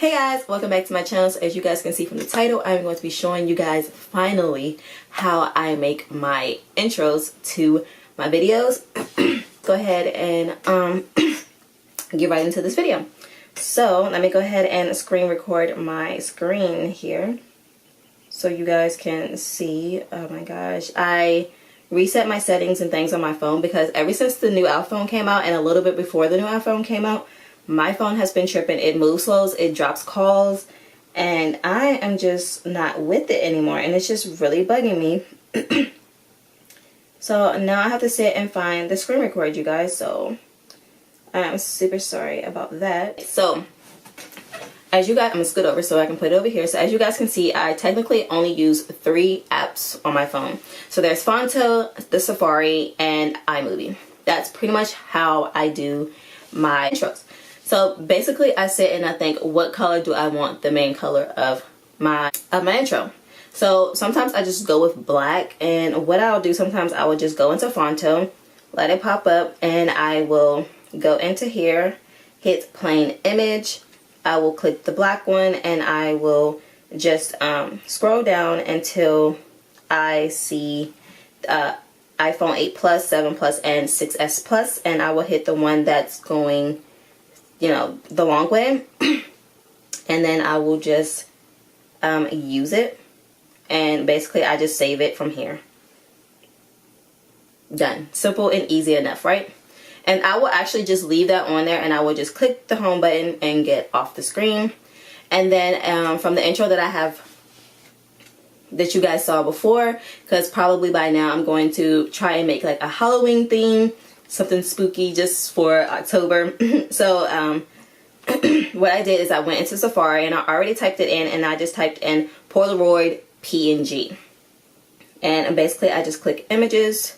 Hey guys, welcome back to my channel. So as you guys can see from the title, I'm going to be showing you guys finally how I make my intros to my videos. Go ahead and get right into this video. So let me go ahead and screen record my screen here so you guys can see. Oh my gosh, I reset my settings and things on my phone because ever since the new iPhone came out and a little bit before the new iPhone came out, my phone has been tripping. It moves slow, it drops calls, and I am just not with it anymore, and it's just really bugging me. So now I have to sit and find the screen record, you guys, so I'm super sorry about that. So as you guys, I'm gonna scoot over so I can put it over here. So as you guys can see, I technically only use 3 apps on my phone. So there's Fonto, the Safari, and iMovie. That's pretty much how I do my intros. So basically I sit and I think, what color do I want the main color of my intro? So sometimes I just go with black, and what I'll do sometimes I will just go into Fonto, let it pop up, and I will go into here, hit plain image. I will click the black one, and I will just scroll down until I see iPhone 8 Plus, 7 Plus, and 6S Plus, and I will hit the one that's going, you know, the long way. And then I will just use it, and basically I just save it from here. Done. Simple and easy enough, right? And I will actually just leave that on there, and I will just click the home button and get off the screen. And then from the intro that I have, that you guys saw before, because probably by now I'm going to try and make like a Halloween theme, something spooky just for October. So what I did is I went into Safari, and I already typed it in, and I just typed in Polaroid PNG, and basically I just click images.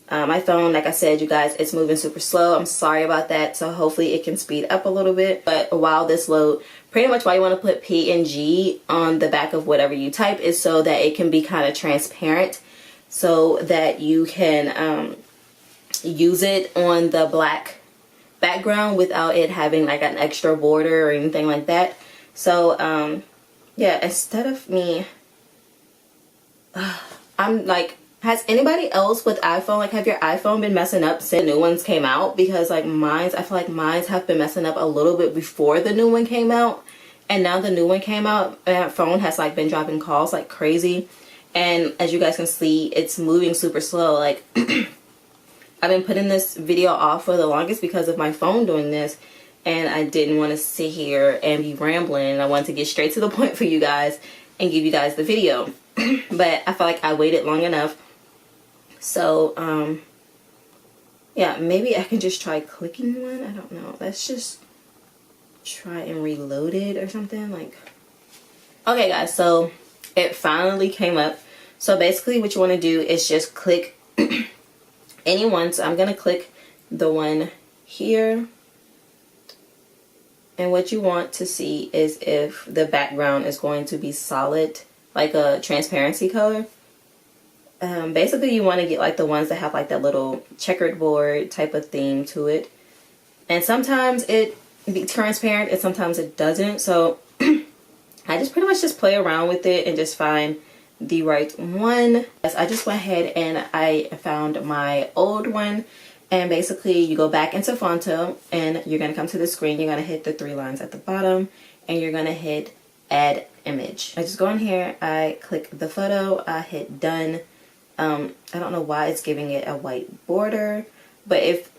My phone, like I said, you guys, it's moving super slow. I'm sorry about that, so hopefully it can speed up a little bit. But while this load, pretty much why you want to put PNG on the back of whatever you type is so that it can be kind of transparent, so that you can use it on the black background without it having like an extra border or anything like that. So yeah, instead of me I'm like, has anybody else with iPhone, like, have your iPhone been messing up since the new ones came out? Because like mine's, I feel like mine's have been messing up a little bit before the new one came out, and now the new one came out, and phone has like been dropping calls like crazy. And as you guys can see, it's moving super slow. Like I've been putting this video off for the longest because of my phone doing this, and I didn't want to sit here and be rambling, and I wanted to get straight to the point for you guys and give you guys the video. But I feel like I waited long enough. So yeah, maybe I can just try clicking one. I don't know. Let's just try and reload it or something. Like, okay guys, so it finally came up. So basically what you want to do is just click any one. So I'm going to click the one here, and what you want to see is if the background is going to be solid, like a transparency color. Basically you want to get like the ones that have like that little checkered board type of theme to it, and sometimes it be transparent and sometimes it doesn't. So I just pretty much just play around with it and just find the right one. I just went ahead and I found my old one, and basically you go back into Fonto, and you're going to come to the screen. You're going to hit the 3 lines at the bottom, and you're going to hit add image. I just go in here, I click the photo, I hit done. I don't know why it's giving it a white border, but if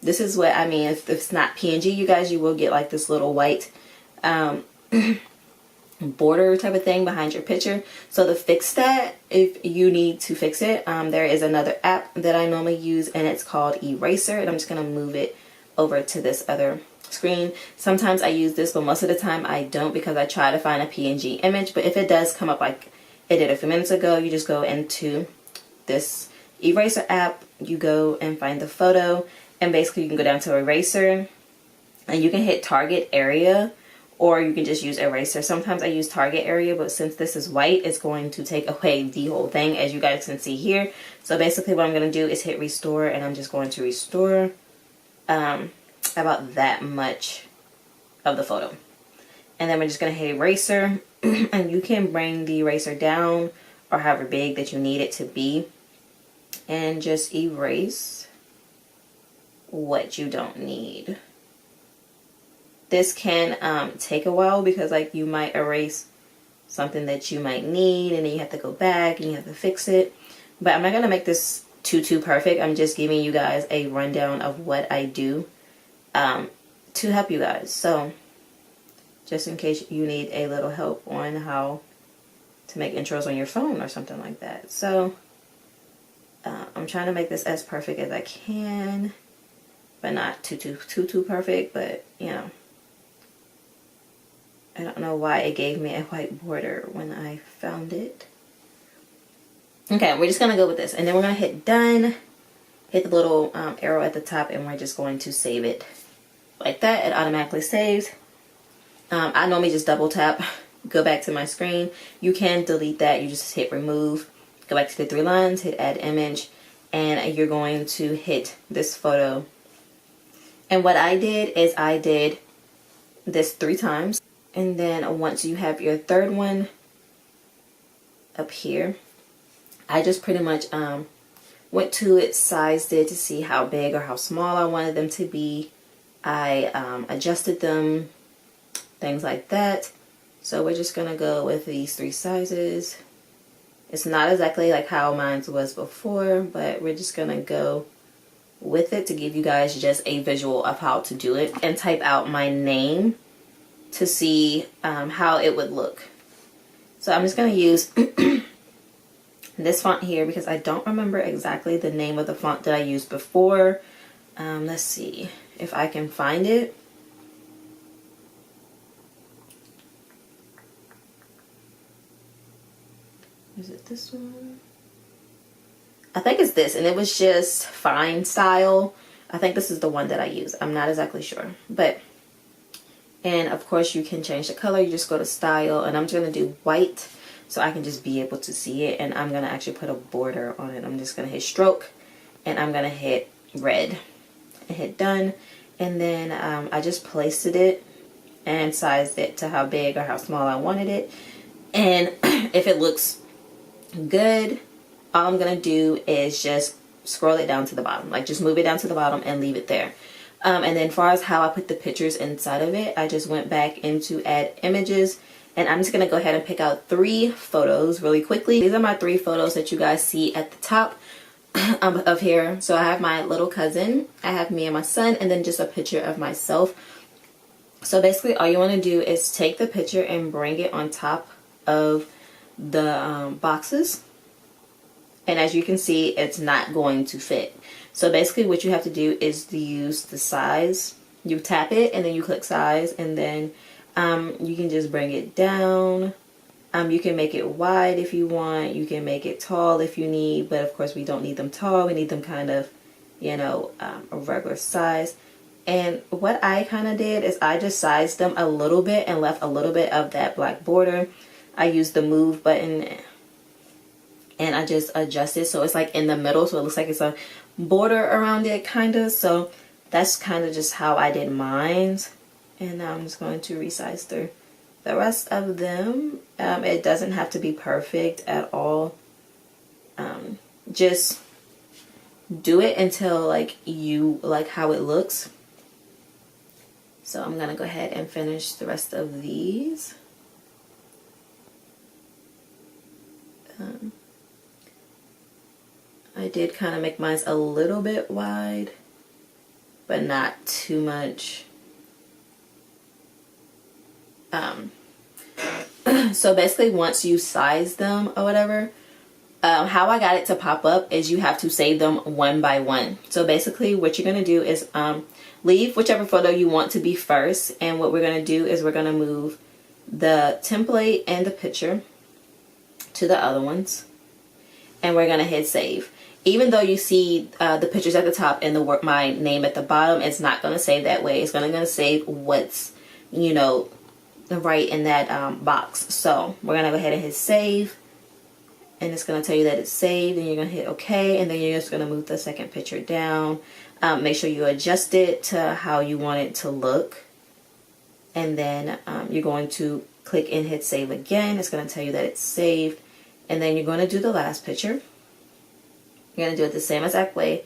this is what I mean, if it's not PNG, you guys, you will get like this little white border type of thing behind your picture. So to fix that, if you need to fix it, there is another app that I normally use, and it's called Eraser, and I'm just going to move it over to this other screen. Sometimes I use this, but most of the time I don't, because I try to find a PNG image. But if it does come up like it did a few minutes ago, you just go into this Eraser app, you go and find the photo, and basically you can go down to Eraser, and you can hit target area, or you can just use Eraser. Sometimes I use target area, but since this is white, it's going to take away the whole thing, as you guys can see here. So basically what I'm going to do is hit restore, and I'm just going to restore about that much of the photo. And then we're just going to hit eraser. And you can bring the eraser down or however big that you need it to be. And just erase what you don't need. This can take a while because like you might erase something that you might need and then you have to go back and you have to fix it. But I'm not going to make this too perfect. I'm just giving you guys a rundown of what I do to help you guys. So just in case you need a little help on how to make intros on your phone or something like that. So I'm trying to make this as perfect as I can, but not too perfect. But you know, I don't know why it gave me a white border when I found it. Okay, we're just gonna go with this, and then we're gonna hit done, hit the little arrow at the top, and we're just going to save it like that. It automatically saves. I normally just double tap, go back to my screen. You can delete that. You just hit remove, go back to the 3 lines, hit add image, and you're going to hit this photo. And what I did is I did this 3 times. And then once you have your third one up here, I just pretty much went to it, sized it to see how big or how small I wanted them to be. I adjusted them, things like that. So we're just gonna go with these 3 sizes. It's not exactly like how mine was before, but we're just gonna go with it to give you guys just a visual of how to do it, and type out my name to see how it would look. So I'm just gonna use this font here because I don't remember exactly the name of the font that I used before. Let's see if I can find it. Is it this one? I think it's this, and it was just Fine Style. I think this is the one that I use. I'm not exactly sure, but and of course you can change the color. You just go to style, and I'm just gonna do white so I can just be able to see it, and I'm gonna actually put a border on it. I'm just gonna hit stroke, and I'm gonna hit red and hit done, and then I just pasted it and sized it to how big or how small I wanted it. And if it looks good, all I'm gonna do is just scroll it down to the bottom, like just move it down to the bottom and leave it there. And then as far as how I put the pictures inside of it, I just went back into add images, and I'm just gonna go ahead and pick out 3 photos really quickly. These are my 3 photos that you guys see at the top of here. So I have my little cousin, I have me and my son, and then just a picture of myself. So basically all you want to do is take the picture and bring it on top of the boxes, and as you can see, it's not going to fit. So basically what you have to do is to use the size. You tap it and then you click size, and then you can just bring it down. You can make it wide if you want, you can make it tall if you need, but of course we don't need them tall, we need them kind of, you know, a regular size. And what I kind of did is I just sized them a little bit and left a little bit of that black border. I used the move button and I just adjusted so it's like in the middle, so it looks like it's a border around it kind of. So that's kind of just how I did mine. And now I'm just going to resize through the rest of them. It doesn't have to be perfect at all. Just do it until like you like how it looks. So I'm gonna go ahead and finish the rest of these. I did kind of make mine a little bit wide, but not too much. So basically once you size them or whatever, how I got it to pop up is you have to save them one by one. So basically what you're going to do is leave whichever photo you want to be first, and what we're going to do is we're going to move the template and the picture to the other ones, and we're going to hit save. Even though you see the pictures at the top and my name at the bottom, it's not going to save that way. It's going to save what's, you know, right in that box. So we're going to go ahead and hit save, and it's going to tell you that it's saved, and you're going to hit OK, and then you're just going to move the second picture down. Make sure you adjust it to how you want it to look. and then you're going to click and hit save again. It's going to tell you that it's saved, and then you're going to do the last picture. You're going to do it the same exact way.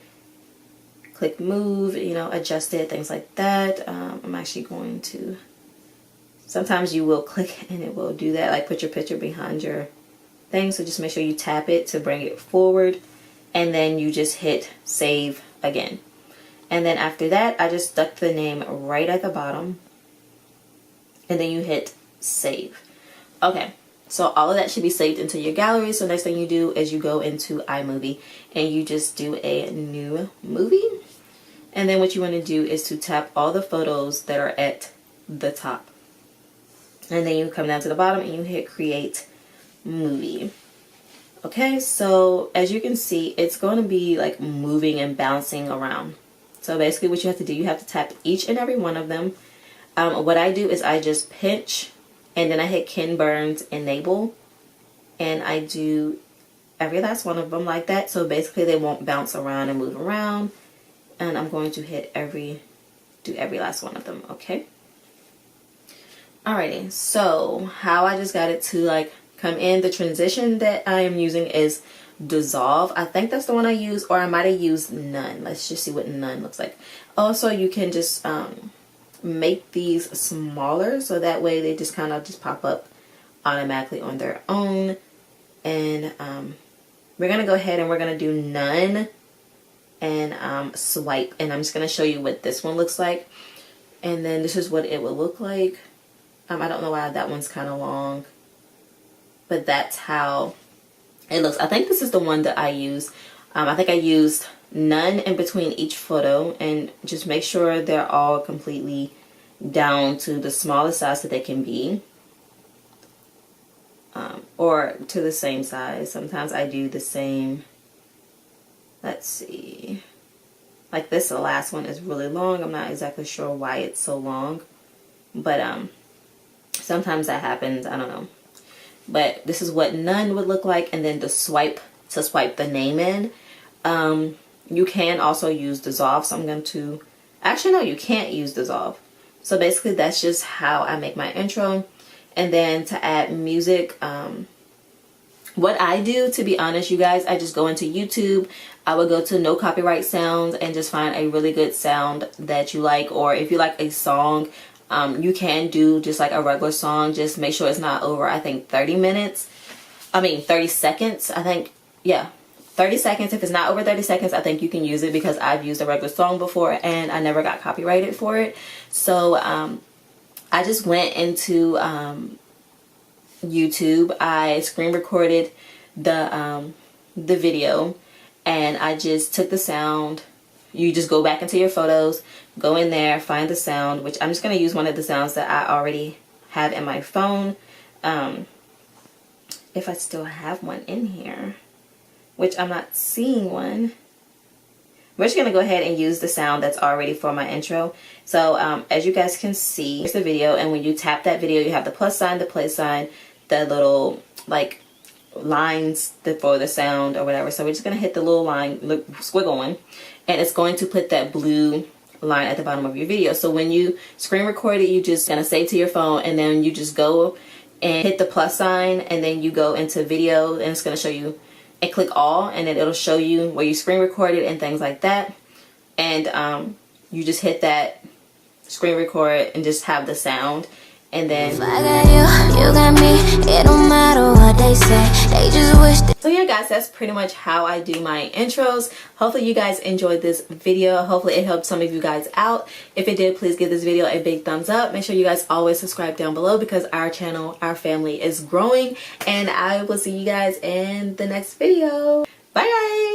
Click move, you know, adjust it, things like that. I'm actually going to, sometimes you will click and it will do that, like put your picture behind your thing, so just make sure you tap it to bring it forward, and then you just hit save again. And then after that, I just stuck the name right at the bottom, and then you hit save. Okay, so all of that should be saved into your gallery. So next thing you do is you go into iMovie and you just do a new movie. And then what you want to do is to tap all the photos that are at the top. And then you come down to the bottom and you hit create movie. Okay, so as you can see, it's going to be like moving and bouncing around. So basically what you have to do, you have to tap each and every one of them. What I do is I just pinch and then I hit Ken Burns enable, and I do every last one of them like that. So basically they won't bounce around and move around. And I'm going to hit do every last one of them, okay? Alrighty, so how I just got it to like come in, the transition that I am using is dissolve. I think that's the one I use, or I might have used none. Let's just see what none looks like. Also, you can just make these smaller, so that way they just kind of just pop up automatically on their own. And we're gonna go ahead and we're gonna do none and swipe, and I'm just going to show you what this one looks like, and then this is what it will look like. I don't know why that one's kind of long, but that's how it looks. I think this is the one that I use. I think I used none in between each photo, and just make sure they're all completely down to the smallest size that they can be, or to the same size. Sometimes I do the same. Let's see, like this, the last one is really long. I'm not exactly sure why it's so long, but sometimes that happens, I don't know. But this is what none would look like. And then the swipe, to swipe the name in, you can also use dissolve. So I'm going to, actually no, you can't use dissolve. So basically that's just how I make my intro. And then to add music, what I do, to be honest, you guys, I just go into YouTube. I would go to no copyright sounds and just find a really good sound that you like. Or if you like a song, you can do just like a regular song. Just make sure it's not over, I think, 30 seconds. I think, yeah, 30 seconds. If it's not over 30 seconds, I think you can use it, because I've used a regular song before and I never got copyrighted for it. So I just went into YouTube. I screen recorded the video, and I just took the sound. You just go back into your photos, go in there, find the sound, which I'm just going to use one of the sounds that I already have in my phone, if I still have one in here, which I'm not seeing one. We're just going to go ahead and use the sound that's already for my intro. So as you guys can see, here's the video, and when you tap that video, you have the plus sign, the play sign, the little like lines for the sound or whatever. So we're just going to hit the little line, squiggle one, and it's going to put that blue line at the bottom of your video. So when you screen record it, you just gonna save to your phone, and then you just go and hit the plus sign, and then you go into video, and it's going to show you, and click all, and then it'll show you where you screen recorded and things like that. And you just hit that screen record and just have the sound. And then, if I got you, you got me. It don't matter what they say. They just wish that. So yeah, guys, that's pretty much how I do my intros. Hopefully you guys enjoyed this video. Hopefully it helped some of you guys out. If it did, please give this video a big thumbs up. Make sure you guys always subscribe down below, because our channel, our family is growing. And I will see you guys in the next video. Bye guys.